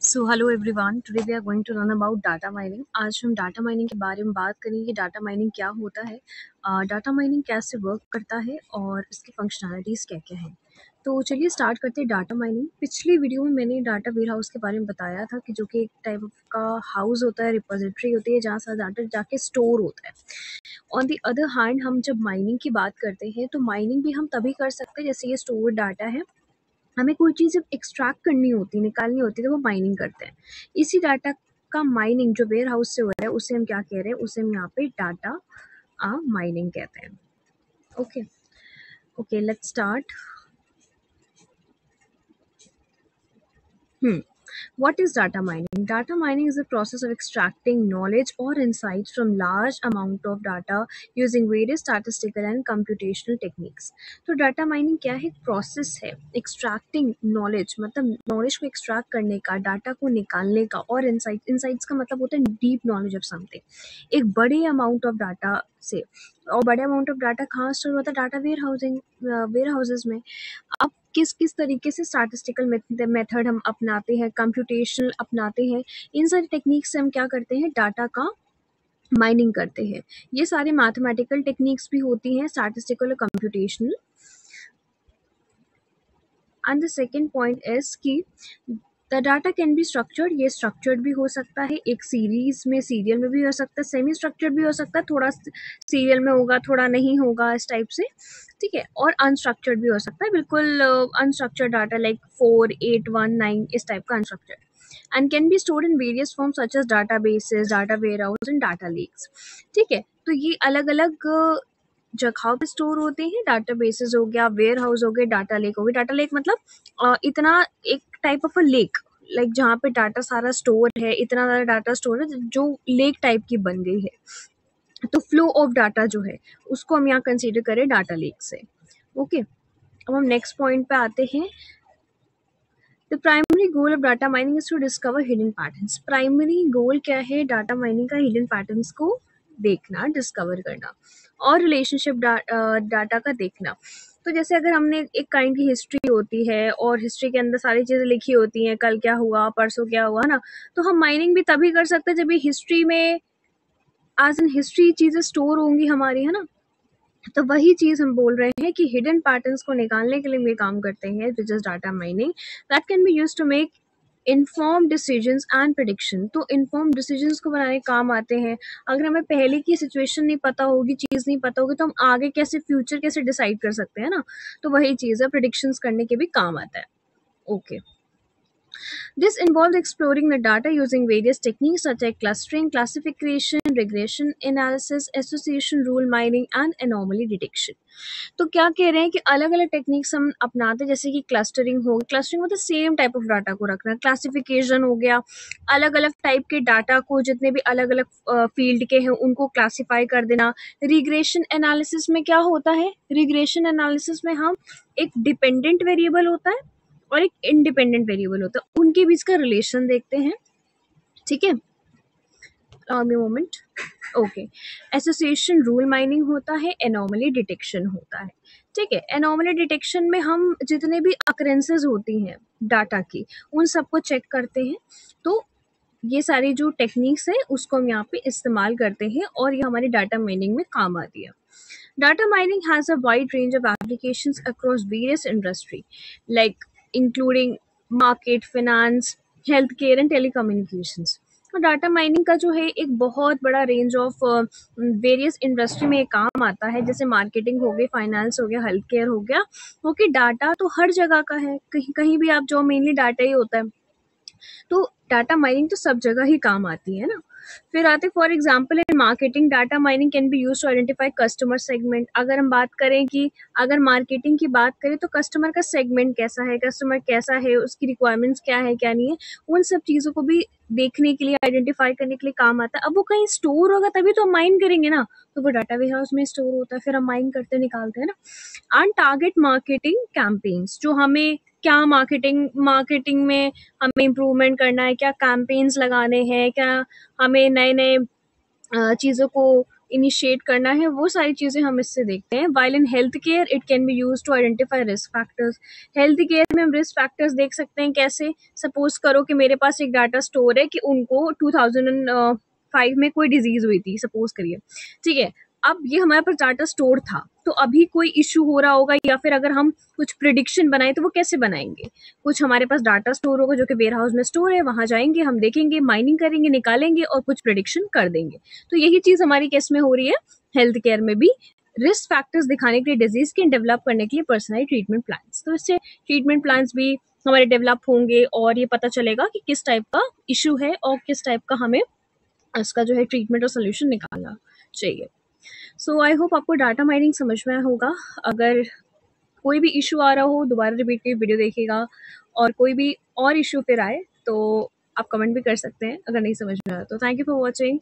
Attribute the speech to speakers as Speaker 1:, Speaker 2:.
Speaker 1: So hello everyone, today we are going to learn about data mining. आज हम data mining के बारे में बात करेंगे। डाटा माइनिंग क्या होता है, डाटा माइनिंग कैसे वर्क करता है और इसकी फंक्शनैलिटीज़ क्या क्या हैं। तो चलिए स्टार्ट करते हैं डाटा माइनिंग। पिछली वीडियो में मैंने डाटा वेयर हाउस के बारे में बताया था कि जो कि एक टाइप का हाउस होता है, रिपोजिटरी होती है जहाँ सारा डाटा जाके स्टोर होता है। ऑन दी अदर हैंड हम जब माइनिंग की बात करते हैं तो माइनिंग भी हम तभी कर सकते हैं जैसे ये स्टोर डाटा है, हमें कोई चीज़ जब एक्सट्रैक्ट करनी होती है, निकालनी होती है, तो वो माइनिंग करते हैं। इसी डाटा का माइनिंग जो वेयर हाउस से हो रहा है उसे हम क्या कह रहे हैं, उसे हम यहाँ पे डाटा माइनिंग कहते हैं। Okay okay, let's start. What is data mining? Data mining is the process of extracting knowledge or insights from large amount of data using various statistical and computational techniques. तो data mining क्या है? Process है extracting knowledge, मतलब knowledge को extract करने का, data को निकालने का, और इनसाइट्स का मतलब होता है डीप नॉलेज ऑफ समथिंग, एक बड़े अमाउंट ऑफ डाटा से। और बड़े अमाउंट ऑफ डाटा कहाँ स्टोर होता है? डाटा वेयर हाउसेज में। अब किस किस तरीके से स्टैटिस्टिकल मेथड हम अपनाते हैं, कंप्यूटेशनल अपनाते हैं, इन सारी टेक्निक से हम क्या करते हैं, डाटा का माइनिंग करते हैं। ये सारे मैथमेटिकल टेक्निक्स भी होती हैं, स्टैटिस्टिकल और computational. And the second point is कि the data can be structured. ये स्ट्रक्चर्ड भी हो सकता है, एक सीरीज में, सीरियल में भी हो सकता है, सेमी स्ट्रक्चर्ड भी हो सकता है, थोड़ा सीरियल में होगा थोड़ा नहीं होगा, इस टाइप से, ठीक है। और अनस्ट्रक्चर्ड भी हो सकता है, बिल्कुल अनस्ट्रक्चर्ड डाटा लाइक 4, 8, 1, 9, इस टाइप का unstructured, and can be stored in various form such as data bases, data warehouse and data lakes, ठीक है। तो ये अलग अलग जगह पे स्टोर होते हैं। डाटा बेसिस हो गया, वेयर हाउस हो गया, डाटा लेक हो गया। डाटा लेक मतलब इतना एक type of a lake, like जहाँ पे डाटा सारा स्टोर है, इतना सारा डाटा स्टोर है जो लेक टाइप की बन गई है। तो फ्लो ऑफ डाटा जो है उसको हम यहाँ कंसीडर करें डाटा लेक से। ओके, अब हम नेक्स्ट पॉइंट पे आते हैं। The primary goal of data mining is to discover hidden patterns. Primary goal क्या है डाटा माइनिंग का? हिडन पैटर्न्स को देखना, डिस्कवर करना, और रिलेशनशिप डाटा का देखना। तो जैसे अगर हमने एक काइंड की हिस्ट्री होती है और हिस्ट्री के अंदर सारी चीज़ें लिखी होती हैं, कल क्या हुआ, परसों क्या हुआ, ना, तो हम माइनिंग भी तभी कर सकते हैं जब ये हिस्ट्री में एज एन हिस्ट्री चीज़ें स्टोर होंगी हमारी, है ना। तो वही चीज़ हम बोल रहे हैं कि हिडन पैटर्न्स को निकालने के लिए हम ये काम करते हैं, which is data mining, that can be used to make inform decisions and prediction. तो इन्फॉर्म डिसीजंस को बनाने काम आते हैं। अगर हमें पहले की सिचुएशन नहीं पता होगी, चीज़ नहीं पता होगी, तो हम आगे कैसे, फ्यूचर कैसे डिसाइड कर सकते हैं ना। तो वही चीज़ है, प्रेडिक्शंस करने के भी काम आता है। Okay, This involves exploring the data using various techniques such as clustering, classification, regression analysis, association rule mining and anomaly detection. तो क्या कह रहे हैं कि अलग अलग टेक्निक्स हम अपनाते हैं, जैसे कि क्लस्टरिंग हो, क्लस्टरिंग मतलब सेम टाइप ऑफ डाटा को रखना, क्लासिफिकेशन हो गया, अलग अलग टाइप के डाटा को, जितने भी अलग अलग फील्ड के हैं उनको क्लासिफाई कर देना। रिग्रेशन एनालिसिस में क्या होता है? रिग्रेशन एनालिसिस में हम एक डिपेंडेंट वेरिएबल होता है और एक इंडिपेंडेंट वेरिएबल होता है, उनके बीच का रिलेशन देखते हैं, ठीक है। Moment. Okay, association rule mining होता है, एनोमली डिटेक्शन होता है, ठीक है। एनोमली डिटेक्शन में हम जितने भी अकरेंसेस होती हैं डाटा की, उन सबको चेक करते हैं। तो ये सारी जो टेक्निक्स है उसको हम यहाँ पे इस्तेमाल करते हैं और ये हमारी डाटा माइनिंग में काम आती है। Data mining has a wide range of applications across various industries, like including market, finance, healthcare and telecommunications. तो डाटा माइनिंग का जो है एक बहुत बड़ा रेंज ऑफ वेरियस इंडस्ट्री में काम आता है, जैसे मार्केटिंग हो गई, फाइनेंस हो गया, हेल्थ केयर हो गया। ओके, डाटा तो हर जगह का है, कहीं कहीं भी आप जो, मेनली डाटा ही होता है। तो डाटा माइनिंग तो सब जगह ही काम आती है ना। फिर आते for example in marketing, data mining can be used to identify customer segment. अगर हम बात करें कि अगर मार्केटिंग की बात करें तो कस्टमर का सेगमेंट कैसा है, कस्टमर कैसा है, उसकी रिक्वायरमेंट्स क्या है क्या नहीं है, उन सब चीज़ों को भी देखने के लिए, आइडेंटिफाई करने के लिए काम आता है। अब वो कहीं स्टोर होगा तभी तो हम माइन करेंगे ना, तो वो डाटा वेयर हाउस में स्टोर होता है, फिर हम माइन करते निकालते हैं ना। एंड टारगेट मार्केटिंग कैंपेन्स, जो हमें क्या मार्केटिंग में हमें इम्प्रूवमेंट करना है, क्या कैंपेन्स लगाने हैं, क्या हमें नए नए चीज़ों को इनिशिएट करना है, वो सारी चीज़ें हम इससे देखते हैं। While in health care it can be used to identify risk factors. Health care में हम रिस्क फैक्टर्स देख सकते हैं कैसे? सपोज करो कि मेरे पास एक डाटा स्टोर है कि उनको 2005 में कोई डिजीज हुई थी, सपोज करिए, ठीक है। अब ये हमारे पास डाटा स्टोर था, तो अभी कोई इशू हो रहा होगा या फिर अगर हम कुछ प्रिडिक्शन बनाए तो वो कैसे बनाएंगे? कुछ हमारे पास डाटा स्टोर होगा जो कि वेयर हाउस में स्टोर है, वहां जाएंगे, हम देखेंगे, माइनिंग करेंगे, निकालेंगे और कुछ प्रिडिक्शन कर देंगे। तो यही चीज हमारी केस में हो रही है हेल्थ केयर में भी। रिस्क फैक्टर्स दिखाने के लिए, डिजीज के डेवलप करने के लिए पर्सनलाइज्ड ट्रीटमेंट प्लान्स, तो इससे ट्रीटमेंट प्लान्स भी हमारे डेवलप होंगे और ये पता चलेगा कि किस टाइप का इशू है और किस टाइप का हमें उसका जो है ट्रीटमेंट और सोल्यूशन निकालना चाहिए। सो आई होप आपको डाटा माइनिंग समझ में आया होगा। अगर कोई भी इशू आ रहा हो, दोबारा रिपीट के वीडियो देखिएगा, और कोई भी और इशू फिर आए तो आप कमेंट भी कर सकते हैं अगर नहीं समझ में आया तो। Thank you for watching.